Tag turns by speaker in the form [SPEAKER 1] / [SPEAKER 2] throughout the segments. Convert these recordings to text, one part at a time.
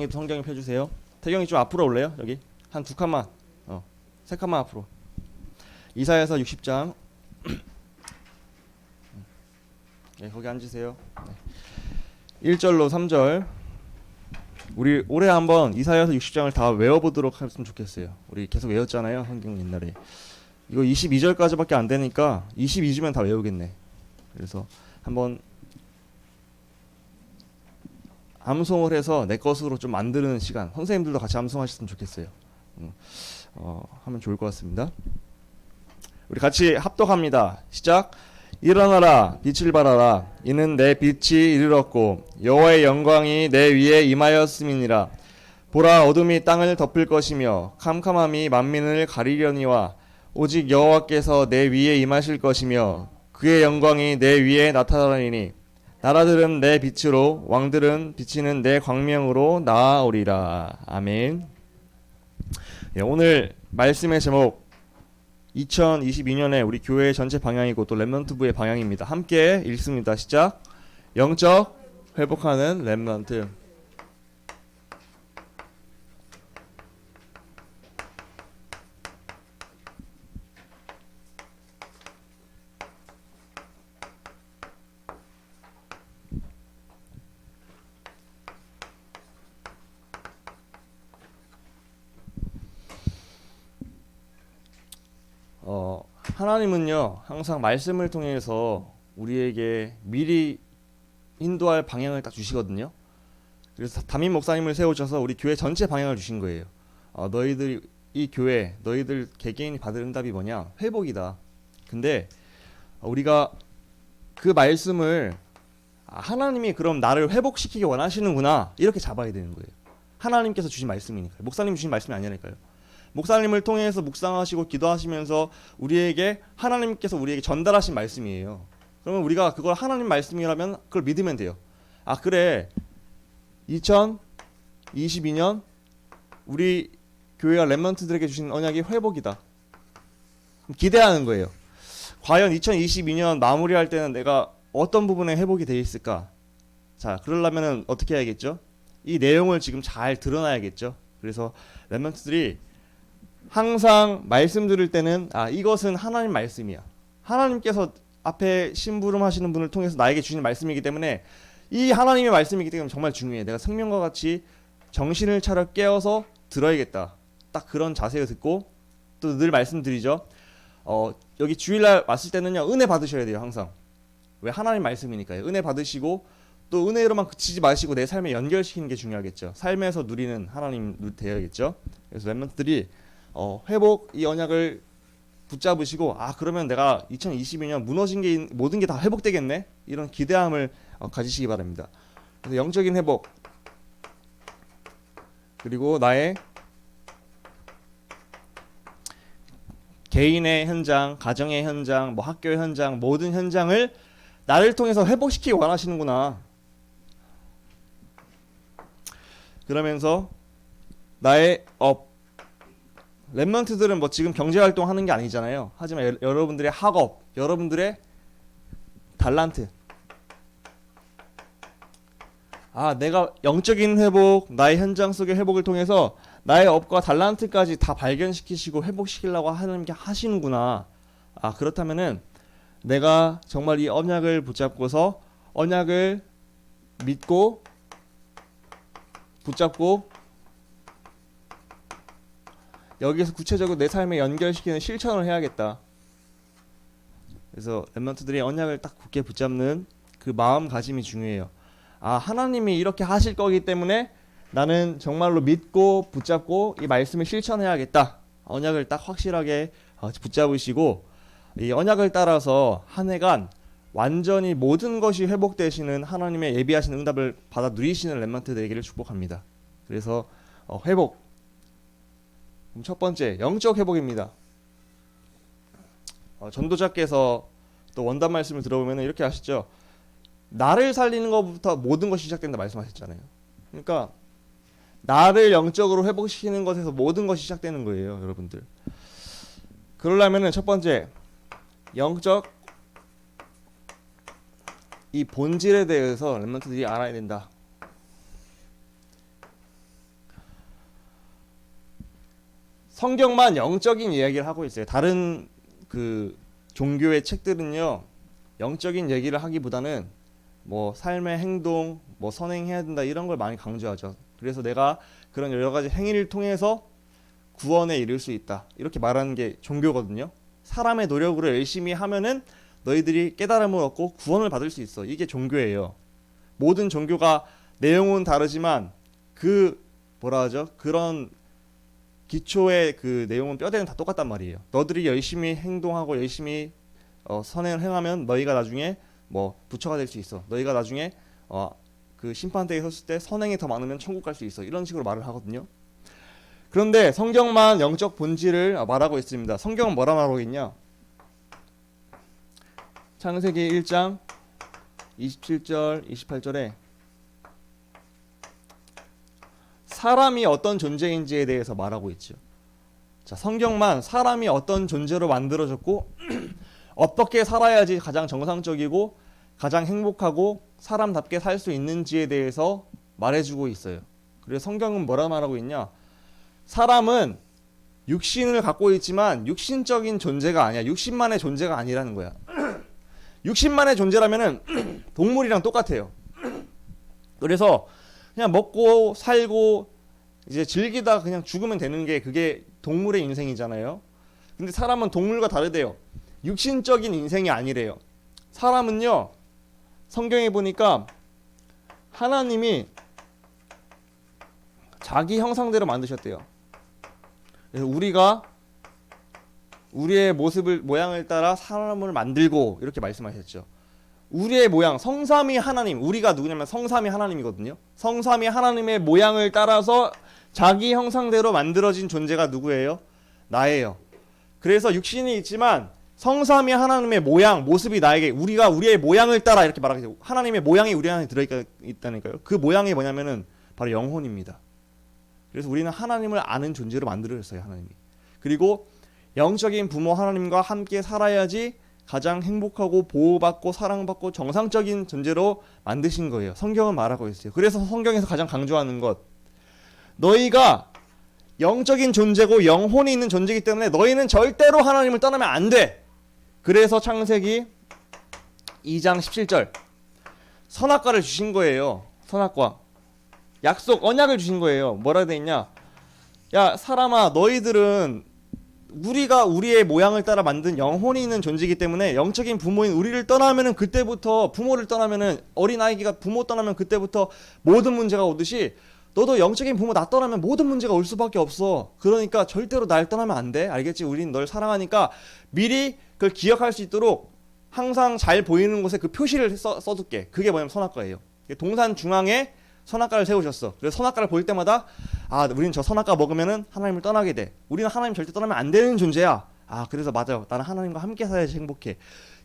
[SPEAKER 1] 성경이 펴주세요. 태경이 좀 앞으로 올래요? 여기 한 두 칸만, 세 칸만 앞으로. 이사야서 60장. 네, 거기 앉으세요. 네. 1절로 3절. 우리 올해 한번 이사야서 60장을 다 외워보도록 했으면 좋겠어요. 우리 계속 외웠잖아요, 성경 옛날에. 이거 22절까지밖에 안 되니까 22주면 다 외우겠네. 그래서 한번 암송을 해서 내 것으로 좀 만드는 시간, 선생님들도 같이 암송하셨으면 좋겠어요. 하면 좋을 것 같습니다. 우리 같이 합독합니다. 시작. 일어나라, 빛을 발하라. 이는 내 빛이 이르렀고 여호와의 영광이 내 위에 임하였음이니라. 보라, 어둠이 땅을 덮을 것이며 캄캄함이 만민을 가리려니와 오직 여호와께서 내 위에 임하실 것이며 그의 영광이 내 위에 나타나리니 나라들은 내 빛으로 왕들은 비치는 내 광명으로 나아오리라. 아멘. 예, 오늘 말씀의 제목 2022년에 우리 교회 전체 방향이고 또 렘넌트부의 방향입니다. 함께 읽습니다. 시작. 영적 회복하는 렘넌트. 하나님은요 항상 말씀을 통해서 우리에게 미리 인도할 방향을 딱 주시거든요. 그래서 담임 목사님을 세우셔서 우리 교회 전체 방향을 주신 거예요. 너희들 이 교회 너희들 개개인이 받을 응답이 뭐냐? 회복이다. 근데 우리가 그 말씀을 하나님이 그럼 나를 회복시키기 원하시는구나 이렇게 잡아야 되는 거예요. 하나님께서 주신 말씀이니까요. 목사님 주신 말씀이 아니니까요. 목사님을 통해서 묵상하시고 기도하시면서 우리에게 하나님께서 우리에게 전달하신 말씀이에요. 그러면 우리가 그걸 하나님 말씀이라면 그걸 믿으면 돼요. 그래 2022년 우리 교회와 렘넌트들에게 주신 언약이 회복이다. 기대하는 거예요. 과연 2022년 마무리할 때는 내가 어떤 부분에 회복이 되어 있을까? 자, 그러려면 어떻게 해야겠죠? 이 내용을 지금 잘 드러나야겠죠. 그래서 렘넌트들이 항상 말씀 들을 때는 이것은 하나님 말씀이야. 하나님께서 앞에 심부름하시는 분을 통해서 나에게 주신 말씀이기 때문에 이 하나님의 말씀이기 때문에 정말 중요해. 내가 생명과 같이 정신을 차려 깨어서 들어야겠다. 딱 그런 자세를 듣고 또 늘 말씀드리죠. 여기 주일날 왔을 때는요 은혜 받으셔야 돼요. 항상. 왜? 하나님 말씀이니까요. 은혜 받으시고 또 은혜로만 그치지 마시고 내 삶에 연결시키는 게 중요하겠죠. 삶에서 누리는 하나님 되어야겠죠. 그래서 렘넌트들이 회복 이 언약을 붙잡으시고 그러면 내가 2022년 무너진 게 모든 게 다 회복되겠네 이런 기대함을 가지시기 바랍니다. 그래서 영적인 회복 그리고 나의 개인의 현장, 가정의 현장, 학교의 현장 모든 현장을 나를 통해서 회복시키기 원하시는구나. 그러면서 나의 렘넌트들은 지금 경제활동 하는 게 아니잖아요. 하지만 여러분들의 학업, 여러분들의 달란트. 내가 영적인 회복, 나의 현장 속의 회복을 통해서 나의 업과 달란트까지 다 발견시키시고 회복시키려고 하시는구나. 그렇다면은 내가 정말 이 언약을 붙잡고서 언약을 믿고 붙잡고 여기에서 구체적으로 내 삶에 연결시키는 실천을 해야겠다. 그래서 렘넌트들이 언약을 딱 굳게 붙잡는 그 마음가짐이 중요해요. 하나님이 이렇게 하실 거기 때문에 나는 정말로 믿고 붙잡고 이 말씀을 실천해야겠다. 언약을 딱 확실하게 붙잡으시고 이 언약을 따라서 한 해간 완전히 모든 것이 회복되시는 하나님의 예비하신 응답을 받아 누리시는 렘넌트들에게를 축복합니다. 그래서 회복 첫 번째 영적 회복입니다. 전도자께서 또 원단 말씀을 들어보면 이렇게 하시죠. 나를 살리는 것부터 모든 것이 시작된다 말씀하셨잖아요. 그러니까 나를 영적으로 회복시키는 것에서 모든 것이 시작되는 거예요, 여러분들. 그러려면은 첫 번째 영적 이 본질에 대해서 렘넌트들이 알아야 된다. 성경만 영적인 이야기를 하고 있어요. 다른 그 종교의 책들은요, 영적인 얘기를 하기보다는 뭐 삶의 행동, 뭐 선행해야 된다 이런 걸 많이 강조하죠. 그래서 내가 그런 여러 가지 행위를 통해서 구원에 이를 수 있다 이렇게 말하는 게 종교거든요. 사람의 노력으로 열심히 하면은 너희들이 깨달음을 얻고 구원을 받을 수 있어. 이게 종교예요. 모든 종교가 내용은 다르지만 그 뭐라 하죠? 그런 기초의 그 내용은 뼈대는 다 똑같단 말이에요. 너들이 열심히 행동하고 열심히 선행을 행하면 너희가 나중에 뭐 부처가 될 수 있어. 너희가 나중에 그 심판대에 섰을 때 선행이 더 많으면 천국 갈 수 있어. 이런 식으로 말을 하거든요. 그런데 성경만 영적 본질을 말하고 있습니다. 성경은 뭐라 말하고 있냐? 창세기 1장 27절 28절에 사람이 어떤 존재인지에 대해서 말하고 있죠. 자, 성경만 사람이 어떤 존재로 만들어졌고 어떻게 살아야지 가장 정상적이고 가장 행복하고 사람답게 살 수 있는지에 대해서 말해주고 있어요. 그래서 성경은 뭐라 말하고 있냐? 사람은 육신을 갖고 있지만 육신적인 존재가 아니야. 육신만의 존재가 아니라는 거야. 육신만의 존재라면은 동물이랑 똑같아요. 그래서 그냥 먹고 살고 이제 즐기다 그냥 죽으면 되는 게 그게 동물의 인생이잖아요. 근데 사람은 동물과 다르대요. 육신적인 인생이 아니래요. 사람은요, 성경에 보니까 하나님이 자기 형상대로 만드셨대요. 그래서 우리가 우리의 모양을 따라 사람을 만들고 이렇게 말씀하셨죠. 우리의 모양, 성삼위 하나님, 우리가 누구냐면 성삼위 하나님이거든요. 성삼위 하나님의 모양을 따라서 자기 형상대로 만들어진 존재가 누구예요? 나예요. 그래서 육신이 있지만 성삼위 하나님의 모양, 모습이 나에게 우리가 우리의 모양을 따라 이렇게 말하겠죠. 하나님의 모양이 우리 안에 들어있다니까요. 그 모양이 뭐냐면은 바로 영혼입니다. 그래서 우리는 하나님을 아는 존재로 만들어졌어요. 하나님이. 그리고 영적인 부모 하나님과 함께 살아야지 가장 행복하고 보호받고 사랑받고 정상적인 존재로 만드신 거예요. 성경은 말하고 있어요. 그래서 성경에서 가장 강조하는 것, 너희가 영적인 존재고 영혼이 있는 존재이기 때문에 너희는 절대로 하나님을 떠나면 안 돼. 그래서 창세기 2장 17절 선악과를 주신 거예요. 선악과 약속 언약을 주신 거예요. 뭐라 돼 있냐? 야 사람아, 너희들은 우리가 우리의 모양을 따라 만든 영혼이 있는 존재이기 때문에 영적인 부모인 우리를 떠나면은 그때부터 부모를 떠나면은 어린아이가 부모 떠나면 그때부터 모든 문제가 오듯이 너도 영적인 부모 나 떠나면 모든 문제가 올 수밖에 없어. 그러니까 절대로 날 떠나면 안 돼. 알겠지? 우린 널 사랑하니까 미리 그걸 기억할 수 있도록 항상 잘 보이는 곳에 그 표시를 써둘게. 그게 뭐냐면 선악과예요. 동산 중앙에 선악과를 세우셨어. 그래서 선악과를 볼 때마다 우린 저 선악과 먹으면은 하나님을 떠나게 돼. 우리는 하나님 절대 떠나면 안 되는 존재야. 그래서 맞아요. 나는 하나님과 함께 살아야지 행복해.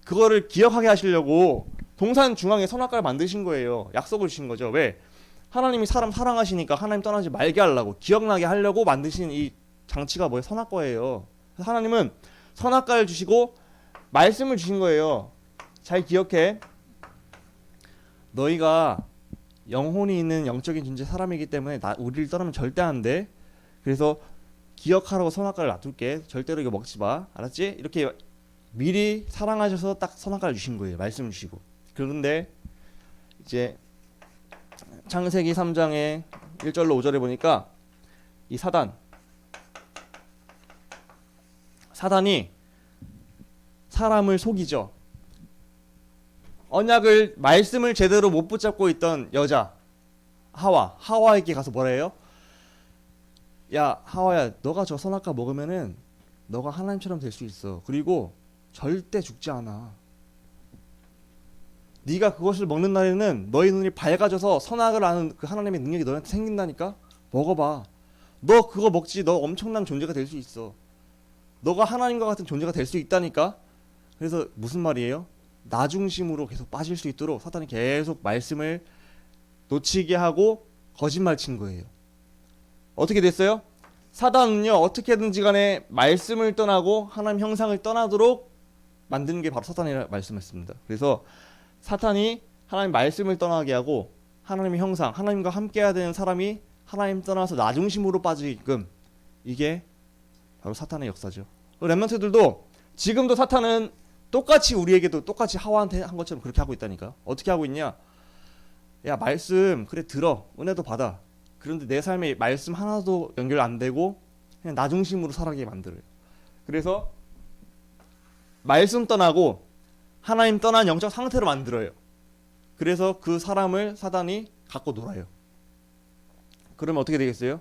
[SPEAKER 1] 그거를 기억하게 하시려고 동산 중앙에 선악과를 만드신 거예요. 약속을 주신 거죠. 왜? 하나님이 사람 사랑하시니까 하나님 떠나지 말게 하려고, 기억나게 하려고 만드신 이 장치가 뭐예요? 선악과예요. 그래서 하나님은 선악과를 주시고 말씀을 주신 거예요. 잘 기억해. 너희가 영혼이 있는 영적인 존재 사람이기 때문에 우리를 떠나면 절대 안 돼. 그래서 기억하라고 선악과를 놔둘게. 절대로 이거 먹지 마. 알았지? 이렇게 미리 사랑하셔서 딱 선악과를 주신 거예요. 말씀 주시고. 그런데 이제 창세기 3장의 1절로 5절에 보니까 이 사단이 사람을 속이죠. 언약을 말씀을 제대로 못 붙잡고 있던 여자 하와에게 가서 뭐라 해요? 야 하와야, 너가 저 선악과 먹으면은 너가 하나님처럼 될 수 있어. 그리고 절대 죽지 않아. 네가 그것을 먹는 날에는 너희 눈이 밝아져서 선악을 아는 그 하나님의 능력이 너한테 생긴다니까. 먹어봐. 너 그거 먹지. 너 엄청난 존재가 될 수 있어. 너가 하나님과 같은 존재가 될 수 있다니까. 그래서 무슨 말이에요? 나 중심으로 계속 빠질 수 있도록 사탄이 계속 말씀을 놓치게 하고 거짓말 친 거예요. 어떻게 됐어요? 사단은요, 어떻게든지 간에 말씀을 떠나고 하나님 형상을 떠나도록 만드는 게 바로 사탄이라 말씀했습니다. 그래서 사탄이 하나님 말씀을 떠나게 하고 하나님의 형상, 하나님과 함께 해야 되는 사람이 하나님 떠나서 나 중심으로 빠지게끔, 이게 바로 사탄의 역사죠. 렘넌트들도 지금도 사탄은 똑같이 우리에게도 똑같이 하와한테 한 것처럼 그렇게 하고 있다니까. 어떻게 하고 있냐? 야, 말씀 그래 들어, 은혜도 받아. 그런데 내 삶에 말씀 하나도 연결 안 되고 그냥 나 중심으로 살아가게 만들어요. 그래서 말씀 떠나고 하나님 떠난 영적 상태로 만들어요. 그래서 그 사람을 사단이 갖고 놀아요. 그러면 어떻게 되겠어요?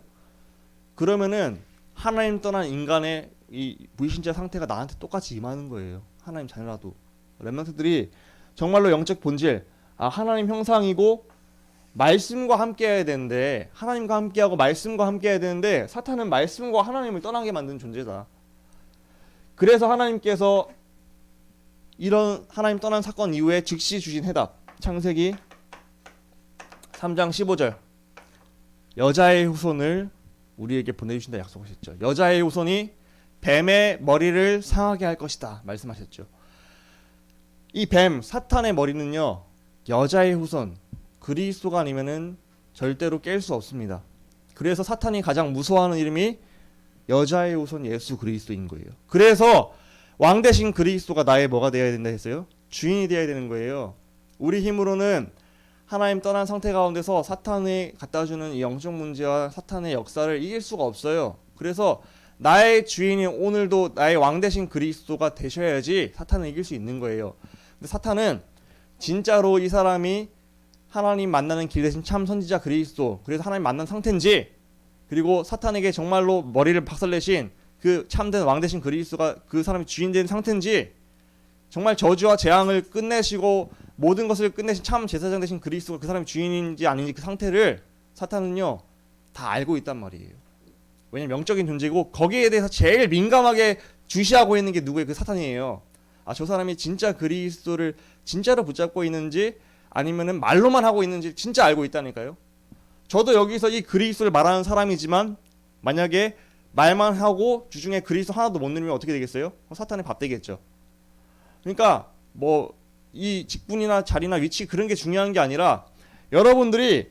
[SPEAKER 1] 그러면은 하나님 떠난 인간의 이 무신자 상태가 나한테 똑같이 임하는 거예요. 하나님 자녀라도. 렘넌트들이 정말로 영적 본질, 하나님 형상이고 말씀과 함께 해야 되는데, 하나님과 함께하고 말씀과 함께 해야 되는데 사탄은 말씀과 하나님을 떠나게 만든 존재다. 그래서 하나님께서 이런 하나님 떠난 사건 이후에 즉시 주신 해답, 창세기 3장 15절, 여자의 후손을 우리에게 보내주신다 약속하셨죠. 여자의 후손이 뱀의 머리를 상하게 할 것이다 말씀하셨죠. 이 뱀, 사탄의 머리는요, 여자의 후손 그리스도가 아니면은 절대로 깰 수 없습니다. 그래서 사탄이 가장 무서워하는 이름이 여자의 후손 예수 그리스도인 거예요. 그래서 왕 대신 그리스도가 나의 뭐가 되어야 된다 했어요? 주인이 되어야 되는 거예요. 우리 힘으로는 하나님 떠난 상태 가운데서 사탄이 갖다주는 이 영적 문제와 사탄의 역사를 이길 수가 없어요. 그래서 나의 주인이 오늘도 나의 왕 대신 그리스도가 되셔야지 사탄을 이길 수 있는 거예요. 근데 사탄은 진짜로 이 사람이 하나님 만나는 길 대신 참 선지자 그리스도, 그래서 하나님 만난 상태인지, 그리고 사탄에게 정말로 머리를 박살내신 그 참된 왕 대신 그리스도가 그 사람이 주인 된 상태인지, 정말 저주와 재앙을 끝내시고 모든 것을 끝내신 참 제사장 되신 그리스도가 그 사람이 주인인지 아닌지 그 상태를 사탄은요 다 알고 있단 말이에요. 왜냐면 영적인 존재고 거기에 대해서 제일 민감하게 주시하고 있는 게 누구예요? 그 사탄이에요. 저 사람이 진짜 그리스도를 진짜로 붙잡고 있는지 아니면은 말로만 하고 있는지 진짜 알고 있다니까요. 저도 여기서 이 그리스도를 말하는 사람이지만 만약에 말만 하고 주중에 그리스도 하나도 못 누리면 어떻게 되겠어요? 사탄의 밥 되겠죠. 그러니까 뭐 이 직분이나 자리나 위치 그런 게 중요한 게 아니라 여러분들이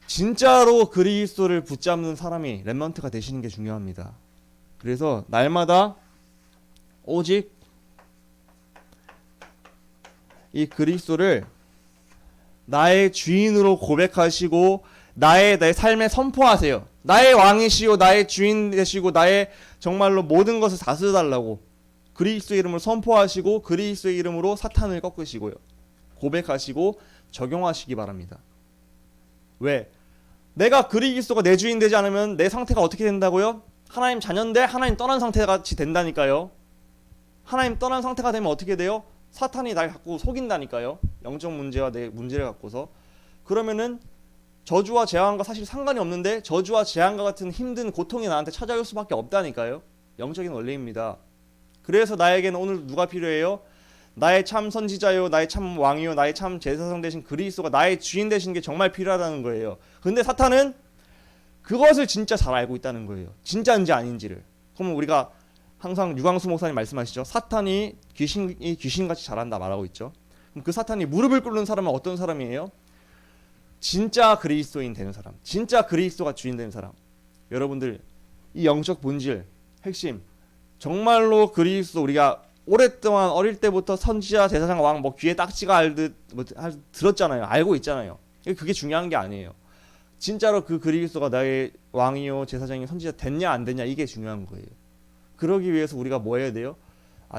[SPEAKER 1] 진짜로 그리스도를 붙잡는 사람이 렘넌트가 되시는 게 중요합니다. 그래서 날마다 오직 이 그리스도를 나의 주인으로 고백하시고 나의 삶에 선포하세요. 나의 왕이시오, 나의 주인 되시고 나의 정말로 모든 것을 다스려달라고 그리스도의 이름을 선포하시고 그리스도의 이름으로 사탄을 꺾으시고요. 고백하시고 적용하시기 바랍니다. 왜? 내가 그리스도가 내 주인 되지 않으면 내 상태가 어떻게 된다고요? 하나님 자녀인데 하나님 떠난 상태 같이 된다니까요. 하나님 떠난 상태가 되면 어떻게 돼요? 사탄이 날 갖고 속인다니까요. 영적 문제와 내 문제를 갖고서. 그러면은 저주와 재앙과 사실 상관이 없는데 저주와 재앙과 같은 힘든 고통이 나한테 찾아올 수밖에 없다니까요. 영적인 원리입니다. 그래서 나에게는 오늘 누가 필요해요? 나의 참 선지자요, 나의 참 왕이요, 나의 참 제사장 되신 그리스도가 나의 주인 되시는 게 정말 필요하다는 거예요. 근데 사탄은 그것을 진짜 잘 알고 있다는 거예요. 진짜인지 아닌지를. 그러면 우리가 항상 유광수 목사님 말씀하시죠. 사탄이 귀신이 귀신같이 잘한다 말하고 있죠. 그럼 그 사탄이 무릎을 꿇는 사람은 어떤 사람이에요? 진짜 그리스도인 되는 사람, 진짜 그리스도가 주인 되는 사람. 여러분들 이 영적 본질, 핵심 정말로 그리스도 우리가 오랫동안 어릴 때부터 선지자, 제사장, 왕 뭐 귀에 딱지가 알듯 뭐 들었잖아요. 알고 있잖아요. 그게 중요한 게 아니에요. 진짜로 그 그리스도가 나의 왕이요, 제사장이요, 선지자 됐냐 안 됐냐 이게 중요한 거예요. 그러기 위해서 우리가 뭐 해야 돼요?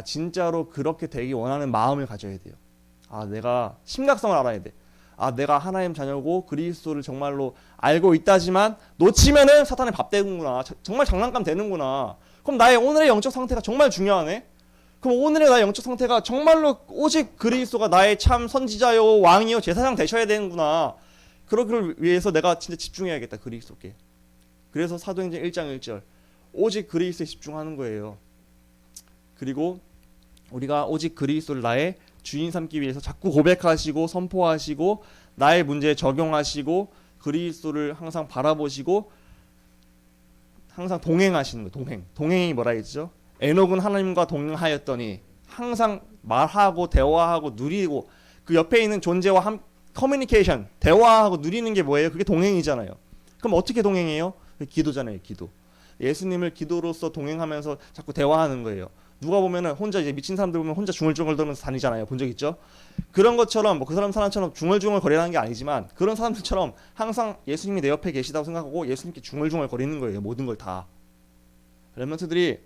[SPEAKER 1] 진짜로 그렇게 되기 원하는 마음을 가져야 돼요. 내가 심각성을 알아야 돼. 내가 하나님 자녀고 그리스도를 정말로 알고 있다지만 놓치면은 사탄의 밥 되는구나. 정말 장난감 되는구나. 그럼 나의 오늘의 영적 상태가 정말 중요하네. 그럼 오늘의 나의 영적 상태가 정말로 오직 그리스도가 나의 참 선지자요, 왕이요, 제사장 되셔야 되는구나. 그러기를 위해서 내가 진짜 집중해야겠다, 그리스도께. 그래서 사도행전 1장 1절 오직 그리스도에 집중하는 거예요. 그리고 우리가 오직 그리스도를 나의 주인 삼기 위해서 자꾸 고백하시고 선포하시고 나의 문제에 적용하시고 그리스도를 항상 바라보시고 항상 동행하시는 거예요. 동행이 뭐라 했죠? 에녹은 하나님과 동행하였더니 항상 말하고 대화하고 누리고 그 옆에 있는 존재와 커뮤니케이션, 대화하고 누리는 게 뭐예요? 그게 동행이잖아요. 그럼 어떻게 동행해요? 기도잖아요, 기도. 예수님을 기도로서 동행하면서 자꾸 대화하는 거예요. 누가 보면은 혼자 이제 미친 사람들 보면 혼자 중얼중얼 거리면서 다니잖아요. 본 적 있죠? 그런 것처럼 뭐 그 사람처럼 중얼중얼 거리라는 게 아니지만 그런 사람들처럼 항상 예수님이 내 옆에 계시다고 생각하고 예수님께 중얼중얼 거리는 거예요. 모든 걸 다. 렘넌트들이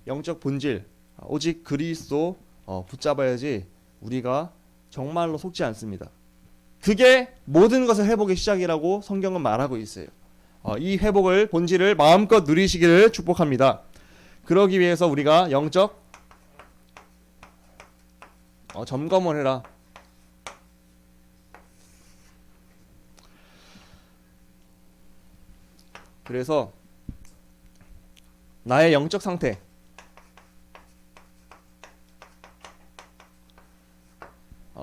[SPEAKER 1] 영적 본질 오직 그리스도 붙잡아야지 우리가 정말로 속지 않습니다. 그게 모든 것을 회복의 시작이라고 성경은 말하고 있어요. 이 회복을 본질을 마음껏 누리시기를 축복합니다. 그러기 위해서 우리가 영적 점검을 해라. 그래서 나의 영적 상태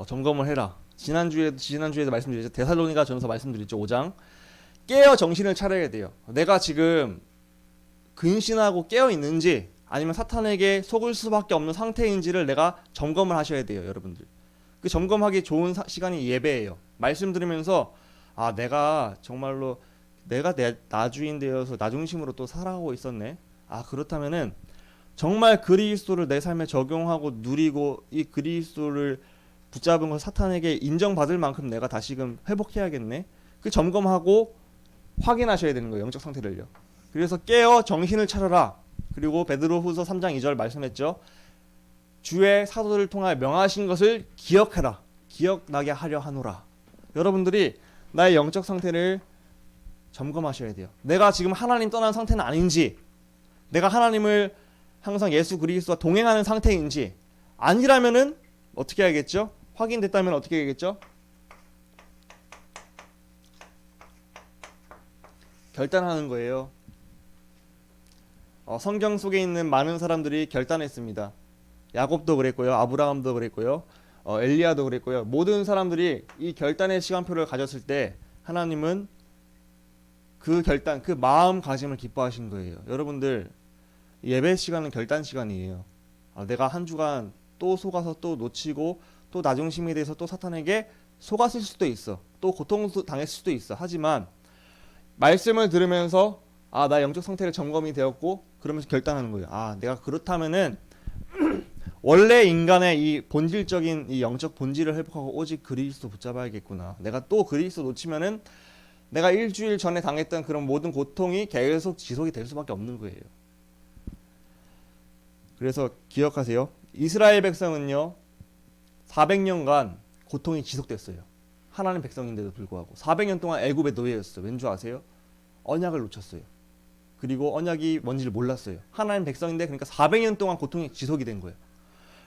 [SPEAKER 1] 점검을 해라. 지난주에도 말씀드렸죠. 데살로니가 전서 말씀드렸죠. 5장. 깨어 정신을 차려야 돼요. 내가 지금 근신하고 깨어 있는지 아니면 사탄에게 속을 수밖에 없는 상태인지를 내가 점검을 하셔야 돼요, 여러분들. 그 점검하기 좋은 시간이 예배예요. 말씀 들으면서 내가 정말로 내가 나 주인 되어서 나 중심으로 또 살아가고 있었네. 그렇다면은 정말 그리스도를 내 삶에 적용하고 누리고 이 그리스도를 붙잡은 걸 사탄에게 인정받을 만큼 내가 다시금 회복해야겠네. 그 점검하고 확인하셔야 되는 거예요. 영적 상태를요. 그래서 깨어 정신을 차려라. 그리고 베드로후서 3장 2절 말씀했죠. 주의 사도들을 통하여 명하신 것을 기억해라. 기억나게 하려 하노라. 여러분들이 나의 영적 상태를 점검하셔야 돼요. 내가 지금 하나님 떠난 상태는 아닌지, 내가 하나님을 항상 예수 그리스도와 동행하는 상태인지, 아니라면은 어떻게 해야겠죠? 확인됐다면 어떻게 해야겠죠? 결단하는 거예요. 성경 속에 있는 많은 사람들이 결단했습니다. 야곱도 그랬고요. 아브라함도 그랬고요. 엘리야도 그랬고요. 모든 사람들이 이 결단의 시간표를 가졌을 때 하나님은 그 결단, 그 마음가짐을 기뻐하신 거예요. 여러분들 예배 시간은 결단 시간이에요. 내가 한 주간 또 속아서 또 놓치고 또 나중심에 대해서 또 사탄에게 속았을 수도 있어. 또 고통도 당했을 수도 있어. 하지만 말씀을 들으면서 나 영적 상태를 점검이 되었고 그러면서 결단하는 거예요. 내가 그렇다면은 원래 인간의 이 본질적인 이 영적 본질을 회복하고 오직 그리스도 붙잡아야겠구나. 내가 또 그리스도 놓치면은 내가 일주일 전에 당했던 그런 모든 고통이 계속 지속이 될 수밖에 없는 거예요. 그래서 기억하세요. 이스라엘 백성은요 400년간 고통이 지속됐어요. 하나님 백성인데도 불구하고 400년 동안 애굽의 노예였어요. 왠지 아세요? 언약을 놓쳤어요. 그리고 언약이 뭔지를 몰랐어요. 하나님 백성인데 그러니까 400년 동안 고통이 지속이 된 거예요.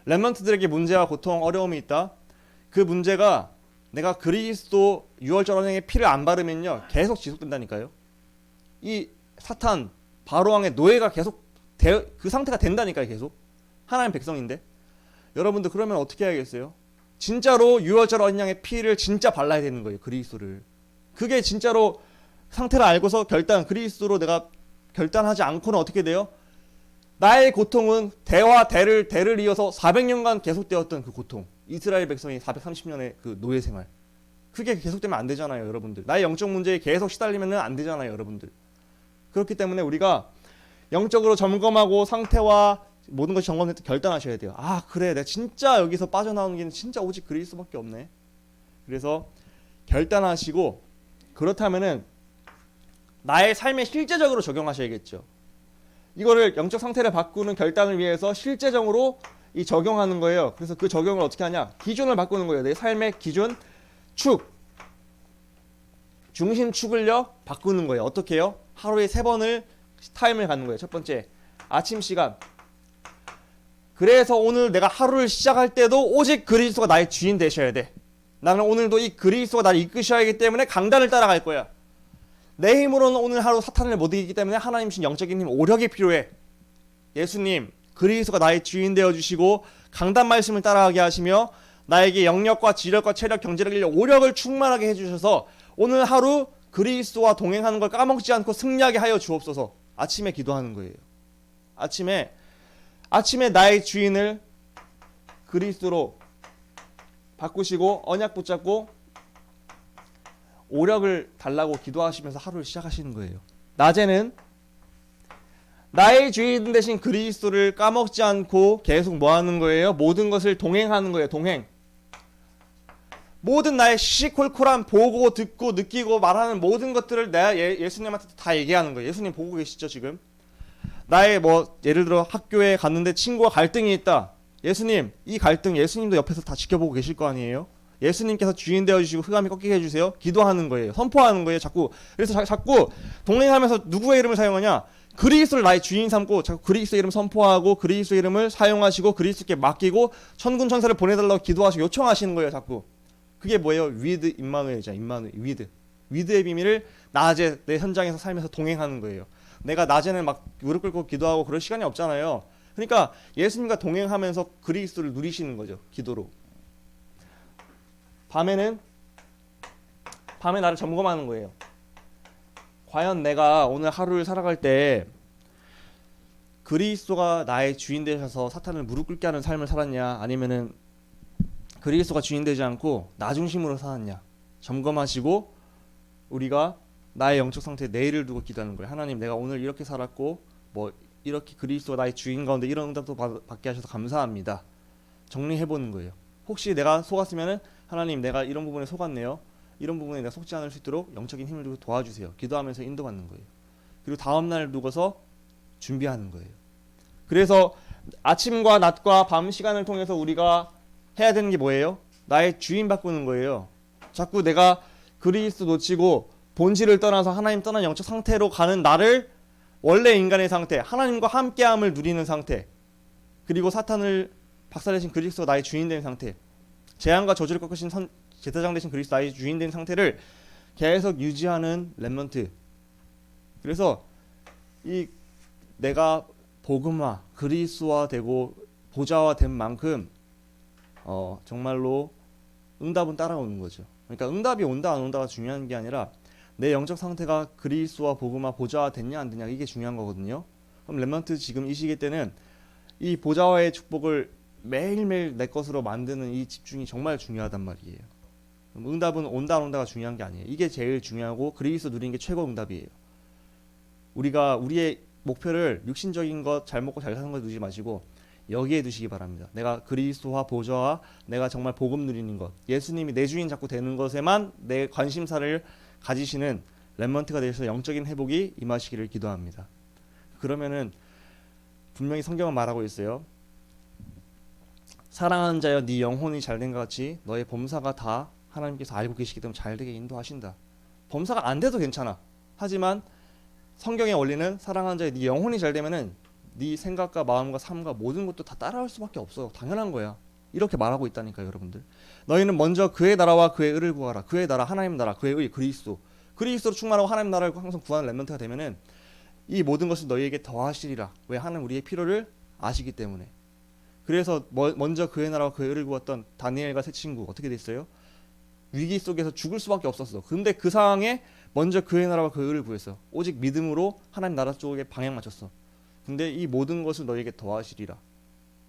[SPEAKER 1] 렘넌트들에게 문제와 고통, 어려움이 있다. 그 문제가 내가 그리스도 유월절 언약의 피를 안 바르면요 계속 지속된다니까요. 이 사탄 바로왕의 노예가 계속 그 상태가 된다니까요. 계속 하나님 백성인데 여러분들 그러면 어떻게 해야겠어요? 진짜로 유월절 언약의 피를 진짜 발라야 되는 거예요. 그리스도를. 그게 진짜로 상태를 알고서 그리스도로 내가 결단하지 않고는 어떻게 돼요? 나의 고통은 대를 이어서 400년간 계속되었던 그 고통. 이스라엘 백성이 430년의 그 노예 생활. 그게 계속되면 안 되잖아요, 여러분들. 나의 영적 문제에 계속 시달리면 안 되잖아요, 여러분들. 그렇기 때문에 우리가 영적으로 점검하고 상태와 모든 것이 점검될 때 결단하셔야 돼요. 그래, 내가 진짜 여기서 빠져나오는 게 진짜 오직 그리스도밖에 없네. 그래서 결단하시고 그렇다면은 나의 삶에 실제적으로 적용하셔야겠죠. 이거를 영적 상태를 바꾸는 결단을 위해서 실제적으로 이 적용하는 거예요. 그래서 그 적용을 어떻게 하냐? 기준을 바꾸는 거예요. 내 삶의 기준, 중심축을요 바꾸는 거예요. 어떻게 해요? 하루에 3번을 타임을 갖는 거예요. 첫 번째, 아침 시간. 그래서 오늘 내가 하루를 시작할 때도 오직 그리스도가 나의 주인 되셔야 돼. 나는 오늘도 이 그리스도가 나를 이끄셔야 하기 때문에 강단을 따라갈 거야. 내 힘으로는 오늘 하루 사탄을 못 이기기 때문에 하나님 주신 영적인 힘, 오력이 필요해. 예수님, 그리스도가 나의 주인 되어주시고 강단 말씀을 따라가게 하시며 나에게 영력과 지력과 체력, 경제력, 인력, 오력을 충만하게 해주셔서 오늘 하루 그리스도와 동행하는 걸 까먹지 않고 승리하게 하여 주옵소서. 아침에 기도하는 거예요. 아침에 나의 주인을 그리스도로 바꾸시고 언약 붙잡고 오력을 달라고 기도하시면서 하루를 시작하시는 거예요. 낮에는 나의 주인 대신 그리스도를 까먹지 않고 계속 뭐 하는 거예요? 모든 것을 동행하는 거예요. 동행. 모든 나의 시시콜콜한 보고 듣고 느끼고 말하는 모든 것들을 내가 예수님한테 다 얘기하는 거예요. 예수님 보고 계시죠 지금? 나의 뭐 예를 들어 학교에 갔는데 친구와 갈등이 있다. 예수님, 이 갈등 예수님도 옆에서 다 지켜보고 계실 거 아니에요? 예수님께서 주인 되어주시고 흑암이 꺾이게 해주세요. 기도하는 거예요. 선포하는 거예요. 자꾸. 그래서 자꾸 동행하면서 누구의 이름을 사용하냐? 그리스도를 나의 주인 삼고 자꾸 그리스도 이름 선포하고 그리스도 이름을 사용하시고 그리스도께 맡기고 천군 천사를 보내달라고 기도하시고 요청하시는 거예요. 자꾸. 그게 뭐예요? 위드 임마누엘이죠. 임마누엘. 위드. 위드의 비밀을 낮에 내 현장에서 살면서 동행하는 거예요. 내가 낮에는 막 무릎 꿇고 기도하고 그럴 시간이 없잖아요. 그러니까 예수님과 동행하면서 그리스도를 누리시는 거죠. 기도로. 밤에 나를 점검하는 거예요. 과연 내가 오늘 하루를 살아갈 때 그리스도가 나의 주인 되셔서 사탄을 무릎 꿇게 하는 삶을 살았냐, 아니면은 그리스도가 주인 되지 않고 나 중심으로 살았냐 점검하시고 우리가 나의 영적 상태에 내일을 두고 기도하는 거예요. 하나님, 내가 오늘 이렇게 살았고 뭐 이렇게 그리스도가 나의 주인 가운데 이런 응답도 받게 하셔서 감사합니다. 정리해보는 거예요. 혹시 내가 속았으면은 하나님, 내가 이런 부분에 속았네요. 이런 부분에 내가 속지 않을 수 있도록 영적인 힘을 주고 도와주세요. 기도하면서 인도받는 거예요. 그리고 다음날 두고서 준비하는 거예요. 그래서 아침과 낮과 밤 시간을 통해서 우리가 해야 되는 게 뭐예요? 나의 주인 바꾸는 거예요. 자꾸 내가 그리스도 놓치고 본질을 떠나서 하나님 떠난 영적 상태로 가는 나를 원래 인간의 상태, 하나님과 함께함을 누리는 상태, 그리고 사탄을 박살내신 그리스도가 나의 주인 된 상태, 재앙과 저주를 꺾으신 제사장 되신 그리스도 나의 주인 된 상태를 계속 유지하는 렘넌트. 그래서 이 내가 복음화, 그리스도화 되고 보좌화 된 만큼 정말로 응답은 따라오는 거죠. 그러니까 응답이 온다 안 온다가 중요한 게 아니라 내 영적 상태가 그리스도와 복음화 보좌화 됐냐 안 됐냐 이게 중요한 거거든요. 그럼 렘넌트 지금 이 시기 때는 이 보좌화의 축복을 매일매일 내 것으로 만드는 이 집중이 정말 중요하단 말이에요. 응답은 온다 안 온다가 중요한 게 아니에요. 이게 제일 중요하고 그리스도 누리는 게 최고 응답이에요. 우리가 우리의 목표를 육신적인 것, 잘 먹고 잘 사는 것 두지 마시고 여기에 두시기 바랍니다. 내가 그리스도와 보좌와 내가 정말 복음 누리는 것, 예수님이 내 주인 자꾸 되는 것에만 내 관심사를 가지시는 렘넌트가 되셔서 영적인 회복이 임하시기를 기도합니다. 그러면은 분명히 성경은 말하고 있어요. 사랑하는 자여, 네 영혼이 잘된 것 같이 너의 범사가 다 하나님께서 알고 계시기 때문에 잘되게 인도하신다. 범사가 안 돼도 괜찮아. 하지만 성경의 원리는 사랑하는 자여, 네 영혼이 잘되면은 네 생각과 마음과 삶과 모든 것도 다 따라올 수밖에 없어. 당연한 거야. 이렇게 말하고 있다니까요, 여러분들. 너희는 먼저 그의 나라와 그의 의를 구하라. 그의 나라, 하나님 나라, 그의 의, 그리스도로 충만하고 하나님 나라를 항상 구하는 렘넌트가 되면은 이 모든 것을 너희에게 더하시리라. 왜? 하나님 우리의 필요를 아시기 때문에. 그래서 먼저 그의 나라와 그의 의를 구했던 다니엘과 세 친구 어떻게 됐어요? 위기 속에서 죽을 수밖에 없었어. 근데 그 상황에 먼저 그의 나라와 그의 의를 구했어. 오직 믿음으로 하나님 나라 쪽에 방향 맞췄어. 근데 이 모든 것을 너희에게 더하시리라.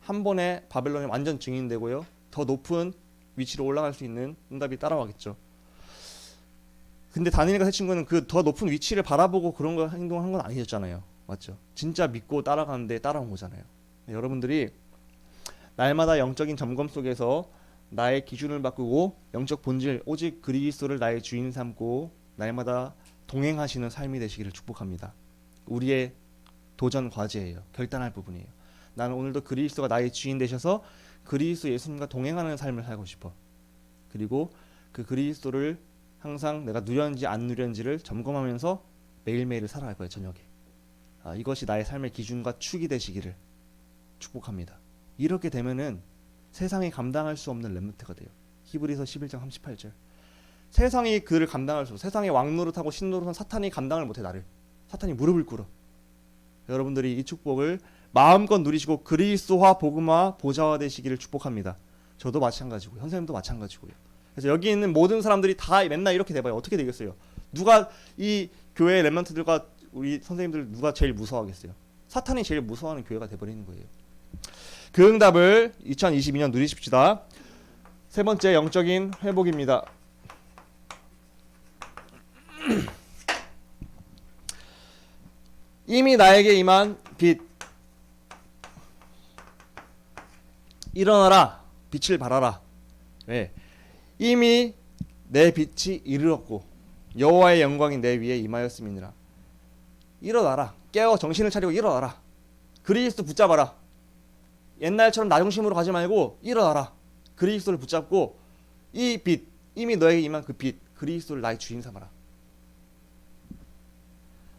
[SPEAKER 1] 한 번에 바벨론이 완전 증인되고요. 더 높은 위치로 올라갈 수 있는 응답이 따라와겠죠. 근데 다니엘과 세 친구는 그 더 높은 위치를 바라보고 그런 거 행동한 건 아니었잖아요. 맞죠? 진짜 믿고 따라가는데 따라온 거잖아요. 여러분들이 날마다 영적인 점검 속에서 나의 기준을 바꾸고 영적 본질 오직 그리스도를 나의 주인 삼고 날마다 동행하시는 삶이 되시기를 축복합니다. 우리의 도전 과제예요. 결단할 부분이에요. 나는 오늘도 그리스도가 나의 주인 되셔서 그리스도 예수님과 동행하는 삶을 살고 싶어. 그리고 그 그리스도를 항상 내가 누렸는지 안 누렸는지를 점검하면서 매일매일을 살아갈 거예요. 저녁에. 이것이 나의 삶의 기준과 축이 되시기를 축복합니다. 이렇게 되면은 세상이 감당할 수 없는 렘넌트가 돼요. 히브리서 11장 38절. 세상이 그를 감당할 수 없어. 세상의 왕노릇하고 신노릇한 사탄이 감당을 못해 나를. 사탄이 무릎을 꿇어. 여러분들이 이 축복을 마음껏 누리시고 그리스도화 복음화 보좌화 되시기를 축복합니다. 저도 마찬가지고 선생님도 마찬가지고요. 그래서 여기 있는 모든 사람들이 다 맨날 이렇게 돼봐요. 어떻게 되겠어요? 누가 이 교회 렘넌트들과 우리 선생님들 누가 제일 무서워하겠어요? 사탄이 제일 무서워하는 교회가 돼버리는 거예요. 그 응답을 2022년 누리십시다. 세 번째 영적인 회복입니다. 이미 나에게 임한 빛 일어나라 빛을 발하라. 왜? 이미 내 빛이 이르렀고 여호와의 영광이 내 위에 임하였음이니라. 일어나라. 깨어 정신을 차리고 일어나라. 그리스도 붙잡아라. 옛날처럼 나 중심으로 가지 말고 일어나라. 그리스도를 붙잡고 이 빛, 이미 너에게 임한 그 빛, 그리스도를 나의 주인 삼아라.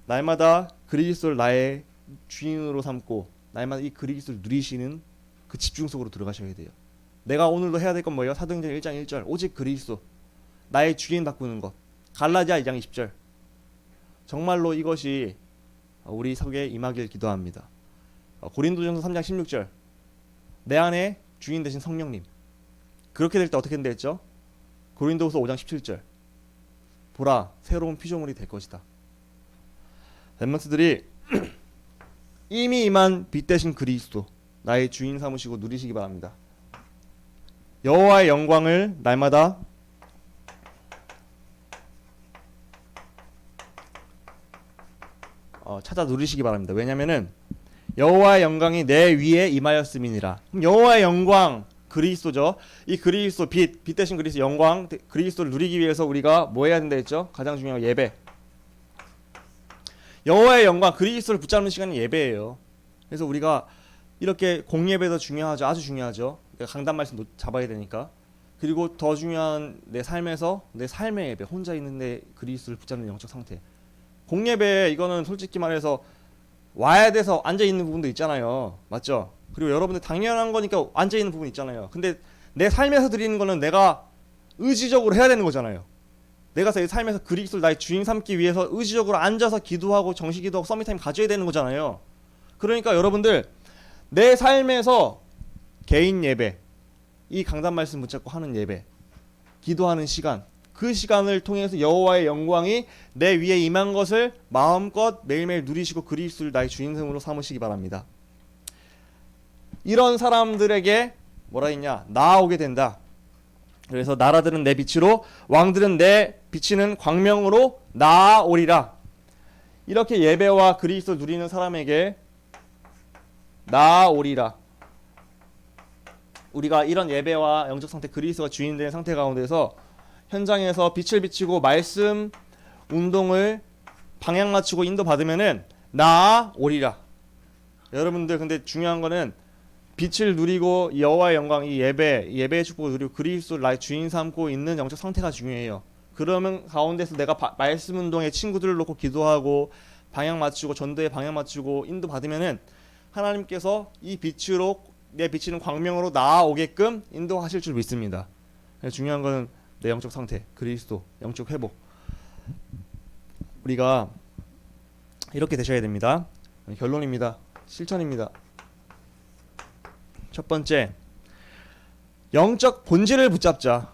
[SPEAKER 1] 날마다 그리스도를 나의 주인으로 삼고 날마다 이 그리스도를 누리시는 그 집중 속으로 들어가셔야 돼요. 내가 오늘도 해야 될 건 뭐예요? 사도행전 1장 1절 오직 그리스도 나의 주인 바꾸는 것. 갈라디아 2장 20절 정말로 이것이 우리 속에 임하길 기도합니다. 고린도전서 3장 16절 내 안에 주인 되신 성령님. 그렇게 될 때 어떻게 된다 했죠? 고린도후서 5장 17절 보라 새로운 피조물이 될 것이다. 렘넌트들이 이미 임한 빛 대신 그리스도 나의 주인 삼으시고 누리시기 바랍니다. 여호와의 영광을 날마다 찾아 누리시기 바랍니다. 왜냐면은 여호와의 영광이 내 위에 임하였음이니라. 그럼 여호와의 영광 그리스도죠. 이 그리스도 빛 대신 그리스도 영광 그리스도를 누리기 위해서 우리가 뭐 해야 된다 했죠? 가장 중요한 예배. 여호와의 영광 그리스도를 붙잡는 시간이 예배예요. 그래서 우리가 이렇게 공예배도 중요하죠. 아주 중요하죠. 그러니까 강단 말씀 잡아야 되니까. 그리고 더 중요한 내 삶에서 내 삶의 예배 혼자 있는데 그리스도를 붙잡는 영적 상태. 공예배 이거는 솔직히 말해서 와야 돼서 앉아 있는 부분도 있잖아요. 맞죠? 그리고 여러분들 당연한 거니까 앉아 있는 부분 있잖아요. 근데 내 삶에서 드리는 거는 내가 의지적으로 해야 되는 거잖아요. 내가 내 삶에서 그리스도를 나의 주인 삼기 위해서 의지적으로 앉아서 기도하고 정식 기도하고 서밋타임 가져야 되는 거잖아요. 그러니까 여러분들 내 삶에서 개인 예배, 이 강단 말씀 붙잡고 하는 예배, 기도하는 시간, 그 시간을 통해서 여호와의 영광이 내 위에 임한 것을 마음껏 매일매일 누리시고 그리스도를 나의 주인으로 삼으시기 바랍니다. 이런 사람들에게 뭐라 했냐? 나아오게 된다. 그래서 나라들은 내 빛으로 왕들은 내 비치는 광명으로 나아오리라. 이렇게 예배와 그리스도를 누리는 사람에게 나아오리라. 우리가 이런 예배와 영적 상태 그리스도가 주인 되는 상태 가운데서 현장에서 빛을 비치고 말씀 운동을 방향 맞추고 인도 받으면은 나아오리라. 여러분들 근데 중요한 거는 빛을 누리고 여호와의 영광 이 예배의 축복을 누리고 그리스도를 나의 주인 삼고 있는 영적 상태가 중요해요. 그러면 가운데서 내가 말씀 운동에 친구들을 놓고 기도하고 방향 맞추고 전도에 방향 맞추고 인도 받으면은 하나님께서 이 빛으로 내 비치는 광명으로 나아오게끔 인도하실 줄 믿습니다. 중요한 거는 내 영적 상태, 그리스도, 영적 회복. 우리가 이렇게 되셔야 됩니다. 결론입니다. 실천입니다. 첫 번째, 영적 본질을 붙잡자.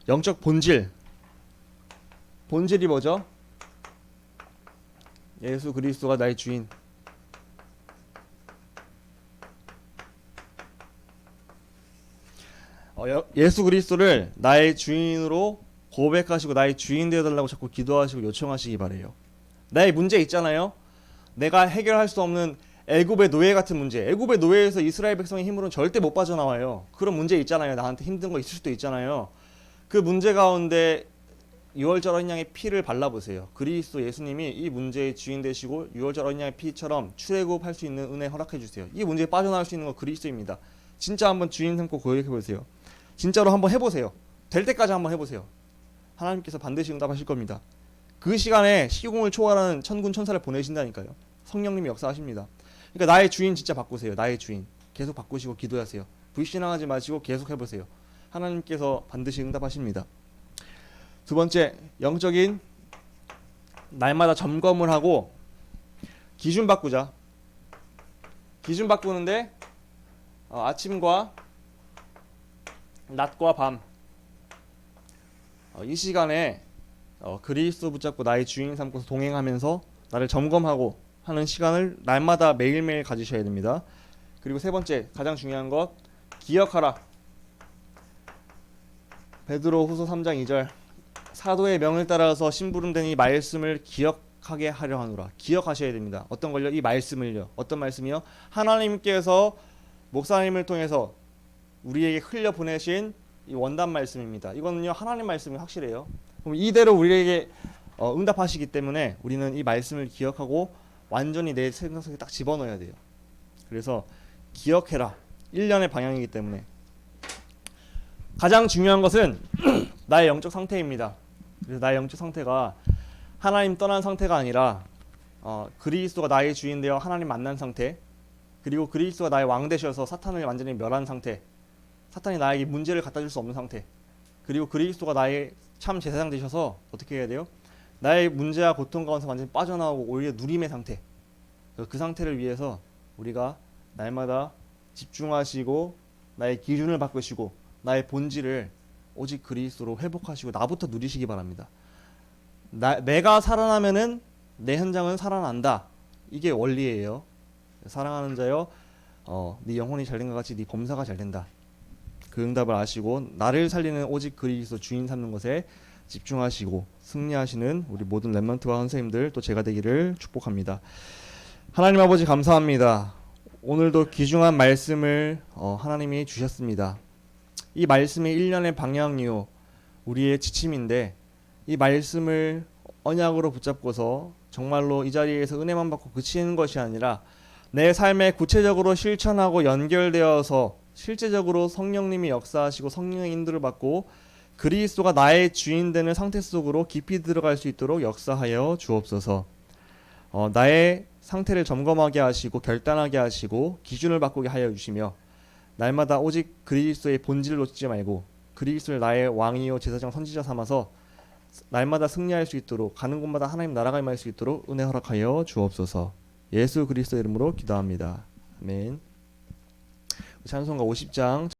[SPEAKER 1] 영적 본질. 본질이 뭐죠? 예수 그리스도가 나의 주인. 예수 그리스도를 나의 주인으로 고백하시고 나의 주인 되어달라고 자꾸 기도하시고 요청하시기 바래요. 나의 문제 있잖아요. 내가 해결할 수 없는 애굽의 노예 같은 문제. 애굽의 노예에서 이스라엘 백성의 힘으로는 절대 못 빠져나와요. 그런 문제 있잖아요. 나한테 힘든 거 있을 수도 있잖아요. 그 문제 가운데 6월절 어린 양의 피를 발라보세요. 그리스도 예수님이 이 문제의 주인 되시고 6월절 어린 양의 피처럼 출애굽할 수 있는 은혜 허락해 주세요. 이 문제에 빠져나올 수 있는 건 그리스도입니다. 진짜 한번 주인 삼고 고백해 보세요. 진짜로 한번 해보세요. 될 때까지 한번 해보세요. 하나님께서 반드시 응답하실 겁니다. 그 시간에 시공을 초월하는 천군 천사를 보내신다니까요. 성령님이 역사하십니다. 그러니까 나의 주인 진짜 바꾸세요. 나의 주인 계속 바꾸시고 기도하세요. 불신앙하지 마시고 계속 해보세요. 하나님께서 반드시 응답하십니다. 두 번째, 영적인 날마다 점검을 하고 기준 바꾸자. 기준 바꾸는데 아침과 낮과 밤 이 시간에 그리스도 붙잡고 나의 주인 삼고서 동행하면서 나를 점검하고 하는 시간을 날마다 매일매일 가지셔야 됩니다. 그리고 세 번째, 가장 중요한 것, 기억하라. 베드로 후서 3장 2절 사도의 명을 따라서 심부름된 이 말씀을 생각하게 하려 하노라. 기억하셔야 됩니다. 어떤 걸요? 이 말씀을요. 어떤 말씀이요? 하나님께서 목사님을 통해서 우리에게 흘려 보내신 이 원단 말씀입니다. 이거는요 하나님 말씀이 확실해요. 그럼 이대로 우리에게 응답하시기 때문에 우리는 이 말씀을 기억하고 완전히 내 생각 속에 딱 집어넣어야 돼요. 그래서 기억해라. 1년의 방향이기 때문에 가장 중요한 것은 나의 영적 상태입니다. 그래서 나의 영적 상태가 하나님 떠난 상태가 아니라 그리스도가 나의 주인 되어 하나님 만난 상태, 그리고 그리스도가 나의 왕 되셔서 사탄을 완전히 멸한 상태, 사탄이 나에게 문제를 갖다 줄 수 없는 상태, 그리고 그리스도가 나의 참 제사장 되셔서 어떻게 해야 돼요? 나의 문제와 고통 가운데서 완전히 빠져나오고 오히려 누림의 상태, 그 상태를 위해서 우리가 날마다 집중하시고 나의 기준을 바꾸시고 나의 본질을 오직 그리스도로 회복하시고 나부터 누리시기 바랍니다. 내가 살아나면은 내 현장은 살아난다. 이게 원리예요. 사랑하는 자여, 네 영혼이 잘된 것 같이 네 범사가 잘된다. 그 응답을 아시고 나를 살리는 오직 그리스도 주인 삼는 것에 집중하시고 승리하시는 우리 모든 렘넌트와 선생님들 또 제가 되기를 축복합니다. 하나님 아버지 감사합니다. 오늘도 귀중한 말씀을 하나님이 주셨습니다. 이 말씀이 1년의 방향이요 우리의 지침인데 이 말씀을 언약으로 붙잡고서 정말로 이 자리에서 은혜만 받고 그치는 것이 아니라 내 삶에 구체적으로 실천하고 연결되어서 실제적으로 성령님이 역사하시고 성령의 인도를 받고 그리스도가 나의 주인 되는 상태 속으로 깊이 들어갈 수 있도록 역사하여 주옵소서. 나의 상태를 점검하게 하시고 결단하게 하시고 기준을 바꾸게 하여 주시며 날마다 오직 그리스도의 본질을 놓치지 말고 그리스도를 나의 왕이요 제사장 선지자 삼아서 날마다 승리할 수 있도록 가는 곳마다 하나님 나라가 임할 수 있도록 은혜 허락하여 주옵소서. 예수 그리스도 이름으로 기도합니다. 아멘. 찬송가 50장